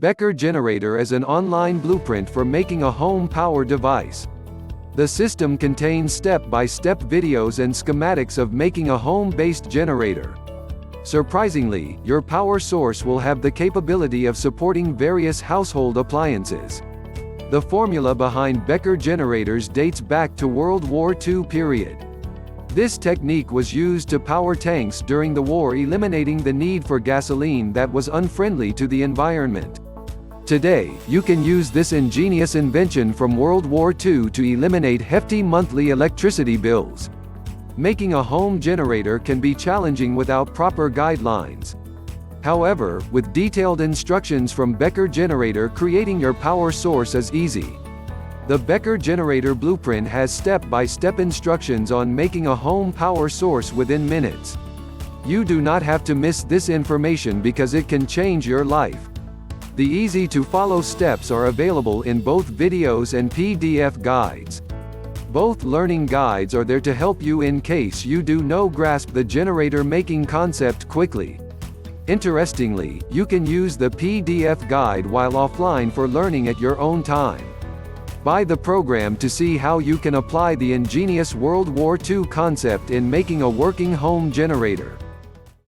Becker Generator is an online blueprint for making a home power device. The system contains step-by-step videos and schematics of making a home-based generator. Surprisingly, your power source will have the capability of supporting various household appliances. The formula behind Becker Generators dates back to World War II period. This technique was used to power tanks during the war, eliminating the need for gasoline that was unfriendly to the environment. Today, you can use this ingenious invention from World War II to eliminate hefty monthly electricity bills. Making a home generator can be challenging without proper guidelines. However, with detailed instructions from Becker Generator, creating your power source is easy. The Becker Generator blueprint has step-by-step instructions on making a home power source within minutes. You do not have to miss this information because it can change your life. The easy-to-follow steps are available in both videos and PDF guides. Both learning guides are there to help you in case you do not grasp the generator making concept quickly. Interestingly, you can use the PDF guide while offline for learning at your own time. Buy the program to see how you can apply the ingenious World War II concept in making a working home generator.